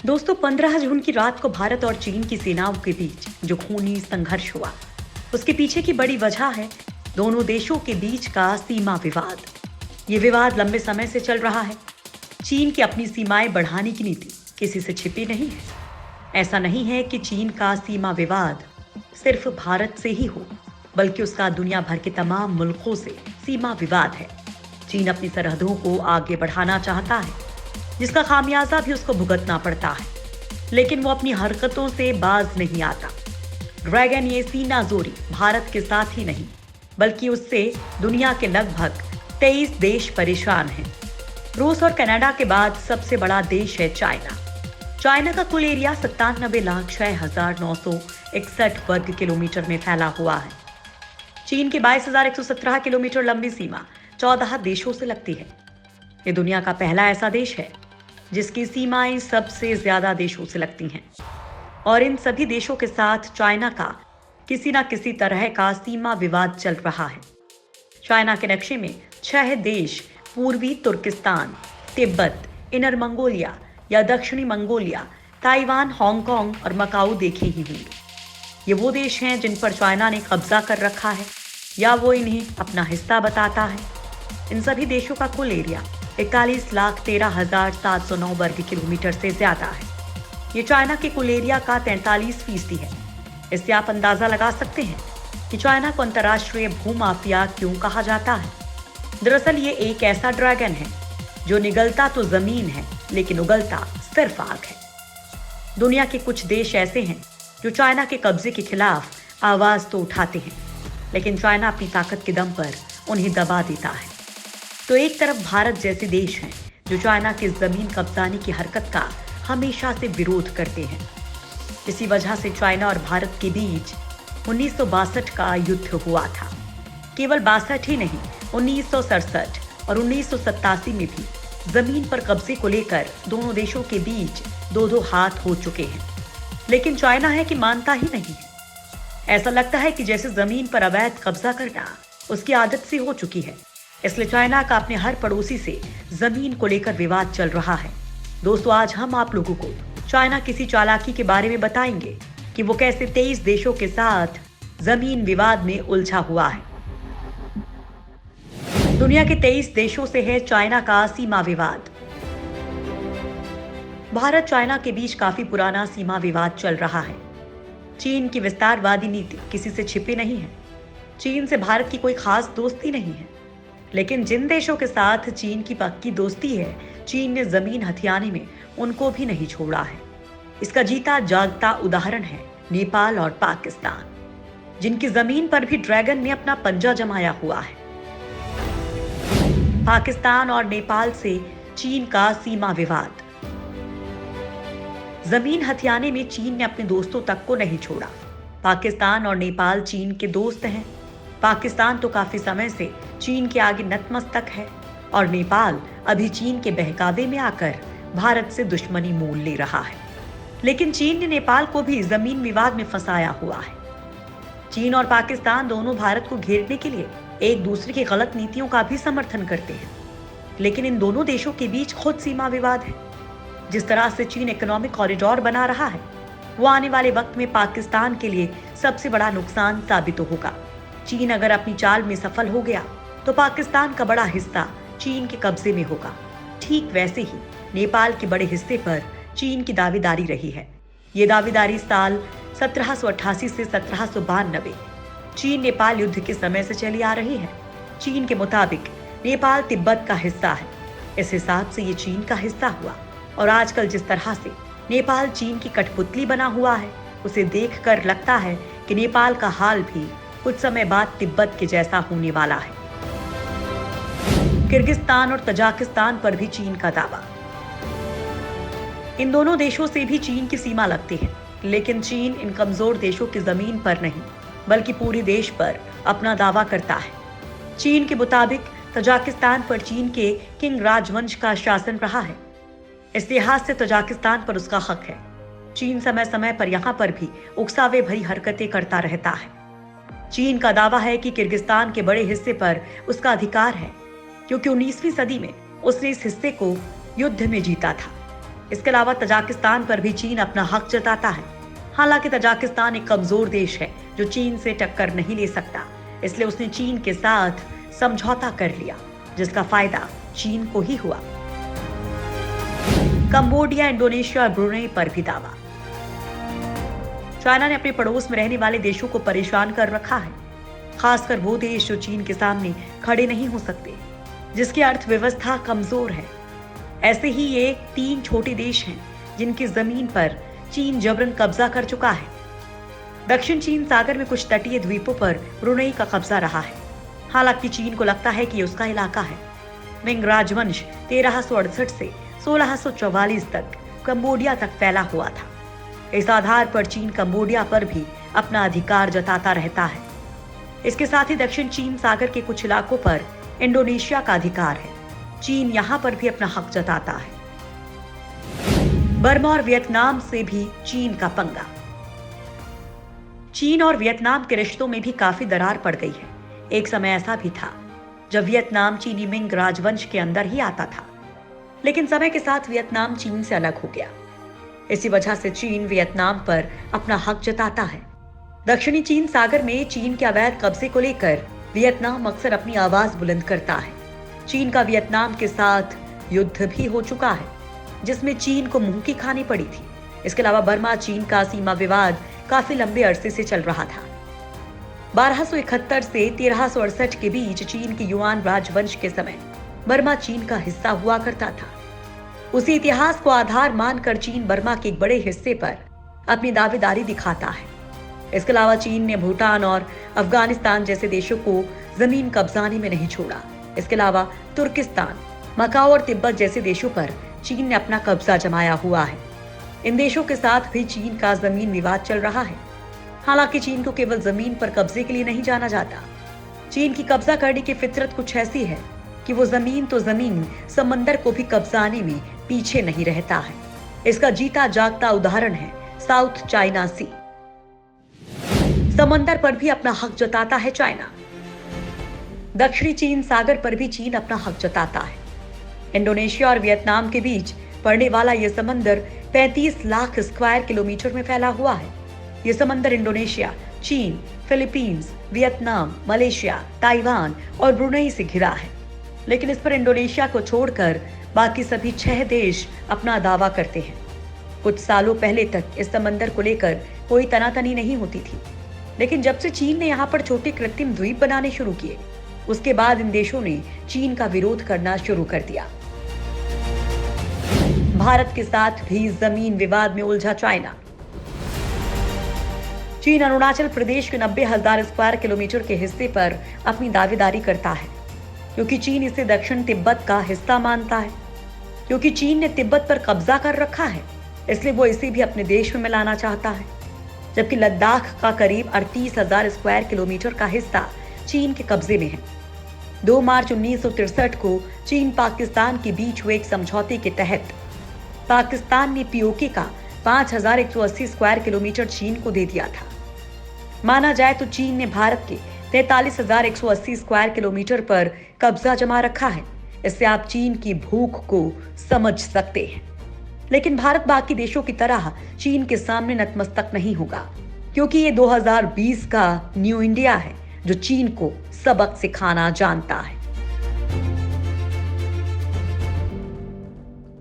दोस्तों 15 जून की रात को भारत और चीन की सेनाओं के बीच जो खूनी संघर्ष हुआ, उसके पीछे की बड़ी वजह है दोनों देशों के बीच का सीमा विवाद। ये विवाद लंबे समय से चल रहा है। चीन की अपनी सीमाएं बढ़ाने की नीति किसी से छिपी नहीं है। ऐसा नहीं है कि चीन का सीमा विवाद सिर्फ भारत से ही हो, बल्कि उसका दुनिया भर के तमाम मुल्कों से सीमा विवाद है। चीन अपनी सरहदों को आगे बढ़ाना चाहता है, जिसका खामियाजा भी उसको भुगतना पड़ता है, लेकिन वो अपनी हरकतों से बाज नहीं आता। ड्रैगन ये सीना जोरी भारत के साथ ही नहीं, बल्कि उससे दुनिया के लगभग 23 देश परेशान हैं। रूस और कनाडा के बाद सबसे बड़ा देश है चाइना। चाइना का कुल एरिया 97,06,961 वर्ग किलोमीटर में फैला हुआ है। चीन की 22,117 किलोमीटर लंबी सीमा 14 देशों से लगती है। ये दुनिया का पहला ऐसा देश है जिसकी सीमाएं सबसे ज्यादा देशों से लगती हैं, और इन सभी देशों के साथ चाइना का किसी न किसी तरह का सीमा विवाद चल रहा है। चाइना के नक्शे में 6 देश पूर्वी तुर्किस्तान, तिब्बत, इनर मंगोलिया या दक्षिणी मंगोलिया, ताइवान, हांगकांग और मकाऊ देखे ही होंगे। ये वो देश हैं जिन पर चाइना ने कब्जा कर रखा है या वो इन्हें अपना हिस्सा बताता है। इन सभी देशों का कुल एरिया 41,13,709 वर्ग किलोमीटर से ज्यादा है। ये चाइना के कुल एरिया का 43% है। इससे आप अंदाजा लगा सकते हैं कि चाइना को अंतर्राष्ट्रीय भूमाफिया क्यों कहा जाता है। दरअसल ये एक ऐसा ड्रैगन है जो निगलता तो जमीन है, लेकिन उगलता सिर्फ आग है। दुनिया के कुछ देश ऐसे हैं जो चाइना के कब्जे के खिलाफ आवाज तो उठाते हैं, लेकिन चाइना अपनी ताकत के दम पर उन्हें दबा देता है। तो एक तरफ भारत जैसे देश हैं जो चाइना की जमीन कब्जाने की हरकत का हमेशा से विरोध करते हैं। इसी वजह से चाइना और भारत के बीच 1962 का युद्ध हुआ था। केवल 62 ही नहीं, 1967 और 1987 में भी जमीन पर कब्जे को लेकर दोनों देशों के बीच दो हाथ हो चुके हैं, लेकिन चाइना है कि मानता ही नहीं है। ऐसा लगता है कि जैसे जमीन पर अवैध कब्जा करना उसकी आदत सी हो चुकी है। इसलिए चाइना का अपने हर पड़ोसी से जमीन को लेकर विवाद चल रहा है। दोस्तों, आज हम आप लोगों को चाइना किसी चालाकी के बारे में बताएंगे कि वो कैसे 23 देशों के साथ जमीन विवाद में उलझा हुआ है। दुनिया के 23 देशों से है चाइना का सीमा विवाद। भारत चाइना के बीच काफी पुराना सीमा विवाद चल रहा है। चीन की विस्तारवादी नीति किसी से छिपी नहीं है। चीन से भारत की कोई खास दोस्ती नहीं है, लेकिन जिन देशों के साथ चीन की पक्की दोस्ती है, चीन ने जमीन हथियाने में उनको भी नहीं छोड़ा है। इसका जीता जागता उदाहरण है नेपाल और पाकिस्तान, जिनकी जमीन पर भी ड्रैगन ने अपना पंजा जमाया हुआ है। पाकिस्तान और नेपाल से चीन का सीमा विवाद। जमीन हथियाने में चीन ने अपने दोस्तों तक को नहीं छोड़ा। पाकिस्तान और नेपाल चीन के दोस्त हैं। पाकिस्तान तो काफी समय से चीन के आगे नतमस्तक है, और नेपाल अभी चीन के बहकावे में आकर भारत से दुश्मनी मोल ले रहा है। लेकिन चीन ने नेपाल को भी जमीन विवाद में फंसाया हुआ है। चीन और पाकिस्तान दोनों भारत को घेरने के लिए एक दूसरे की गलत नीतियों का भी समर्थन करते हैं, लेकिन इन दोनों देशों के बीच खुद सीमा विवाद है। जिस तरह से चीन इकोनॉमिक कॉरिडोर बना रहा है, वो आने वाले वक्त में पाकिस्तान के लिए सबसे बड़ा नुकसान साबित होगा। चीन अगर अपनी चाल में सफल हो गया तो पाकिस्तान का बड़ा हिस्सा चीन के कब्जे में होगा। ठीक वैसे ही नेपाल के बड़े हिस्से पर चीन की दावेदारी रही है। ये दावेदारी साल 1788 से 1792 चीन नेपाल युद्ध के समय से चली आ रही है। चीन के मुताबिक नेपाल तिब्बत का हिस्सा है। इस हिसाब से ये चीन का हिस्सा हुआ, और आजकल जिस तरह से नेपाल चीन की कठपुतली बना हुआ है, उसे देखकर लगता है कि नेपाल का हाल भी कुछ समय बाद तिब्बत के जैसा होने वाला है। किर्गिस्तान और तजाकिस्तान पर भी चीन का दावा। इन दोनों देशों से भी चीन की सीमा लगती है, लेकिन चीन इन कमजोर देशों की जमीन पर नहीं, बल्कि पूरे देश पर अपना दावा करता है। चीन के मुताबिक तजाकिस्तान पर चीन के किंग राजवंश का शासन रहा है। इस लिहाज से तजाकिस्तान पर उसका हक है। चीन समय समय पर यहाँ पर भी उकसावे भरी हरकतें करता रहता है। चीन का दावा है कि किर्गिस्तान के बड़े हिस्से पर उसका अधिकार है, क्योंकि 19वीं सदी में उसने इस हिस्से को युद्ध में जीता था। इसके अलावा तजाकिस्तान पर भी चीन अपना हक जताता है। हालांकि तजाकिस्तान एक कमजोर देश है जो चीन से टक्कर नहीं ले सकता, इसलिए उसने चीन के साथ समझौता कर लिया, जिसका फायदा चीन को ही हुआ। कंबोडिया, इंडोनेशिया और ब्रुनेई पर भी दावा। चाइना ने अपने पड़ोस में रहने वाले देशों को परेशान कर रखा है, खासकर वो देश जो चीन के सामने खड़े नहीं हो सकते, जिसकी अर्थव्यवस्था कमजोर है। ऐसे ही ये 3 छोटे देश हैं जिनकी जमीन पर चीन जबरन कब्जा कर चुका है। दक्षिण चीन सागर में कुछ तटीय द्वीपों पर ब्रुनेई का कब्जा रहा है। हालांकि चीन को लगता है कि ये उसका इलाका है। मिंग राजवंश 1368 से 1644 तक कंबोडिया तक फैला हुआ था। इस आधार पर चीन कंबोडिया पर भी अपना अधिकार जताता रहता है। इसके साथ ही दक्षिण चीन सागर के कुछ इलाकों पर इंडोनेशिया का अधिकार है। चीन यहां पर भी अपना हक जताता है। बर्मा और वियतनाम से भी चीन का पंगा। चीन और वियतनाम के रिश्तों में भी काफी दरार पड़ गई है। एक समय ऐसा भी था जब वियतनाम चीनी मिंग राजवंश के अंदर ही आता था, लेकिन समय के साथ वियतनाम चीन से अलग हो गया। इसी वजह से चीन वियतनाम पर अपना हक जताता है। दक्षिणी चीन सागर में चीन के अवैध कब्जे को लेकर वियतनाम अक्सर अपनी आवाज बुलंद करता है। चीन का वियतनाम के साथ युद्ध भी हो चुका है, जिसमें चीन को मुंह की खानी पड़ी थी। इसके अलावा बर्मा चीन का सीमा विवाद काफी लंबे अरसे से चल रहा था। 1271 से 1368 के बीच चीन के युआन राजवंश के समय बर्मा चीन का हिस्सा हुआ करता था। उसी इतिहास को आधार मानकर चीन बर्मा के एक बड़े हिस्से पर अपनी दावेदारी दिखाता है। इसके अलावा चीन ने भूटान और अफगानिस्तान जैसे देशों को जमीन कब्जाने में नहीं छोड़ा। इसके अलावा तुर्किस्तान, मकाओ और तिब्बत जैसे देशों पर चीन ने अपना कब्जा जमाया हुआ है। इन देशों के साथ भी चीन का जमीन विवाद चल रहा है। हालांकि चीन को केवल जमीन पर कब्जे के लिए नहीं जाना जाता। चीन की कब्जा करने की फितरत कुछ ऐसी है कि वो जमीन तो जमीन, समंदर को भी कब्जाने में पीछे नहीं रहता है। इसका जीता जागता उदाहरण है साउथ चाइना सी। समंदर पर भी अपना हक जताता है चाइना। दक्षिणी चीन सागर पर भी चीन अपना हक जताता है। इंडोनेशिया और वियतनाम के बीच पड़ने वाला यह समंदर 35 लाख स्क्वायर किलोमीटर में फैला हुआ है। यह समंदर इंडोनेशिया, चीन, फिलीपींस, वियतनाम, मलेशिया, ताइवान और ब्रुनेई से घिरा है। लेकिन इस पर इंडोनेशिया को छोड़कर बाकी सभी 6 देश अपना दावा करते हैं। कुछ सालों पहले तक इस समंदर को लेकर कोई तनातनी नहीं होती थी, लेकिन जब से चीन ने यहाँ पर छोटे कृत्रिम द्वीप बनाने शुरू किए, उसके बाद इन देशों ने चीन का विरोध करना शुरू कर दिया। भारत के साथ भी जमीन विवाद में उलझा चाइना। चीन अरुणाचल प्रदेश के 90,000 स्क्वायर किलोमीटर के हिस्से पर अपनी दावेदारी करता है, क्योंकि चीन इसे दक्षिण तिब्बत का हिस्सा मानता है। क्योंकि चीन ने तिब्बत पर कब्जा कर रखा है, इसलिए वो इसे भी अपने देश में मिलाना चाहता है। जबकि लद्दाख का करीब 38,000 स्क्वायर किलोमीटर का हिस्सा चीन के कब्जे में है। 2 मार्च 1963 को चीन पाकिस्तान के बीच हुए एक समझौते के तहत पाकिस्तान ने पीओके का 5,180 स्क्वायर किलोमीटर चीन को दे दिया था। माना जाए तो चीन ने भारत के 43,180 स्क्वायर किलोमीटर पर कब्जा जमा रखा है। इससे आप चीन की भूख को समझ सकते हैं। लेकिन भारत बाकी देशों की तरह चीन के सामने नतमस्तक नहीं होगा, क्योंकि ये 2020 का न्यू इंडिया है जो चीन को सबक सिखाना जानता है।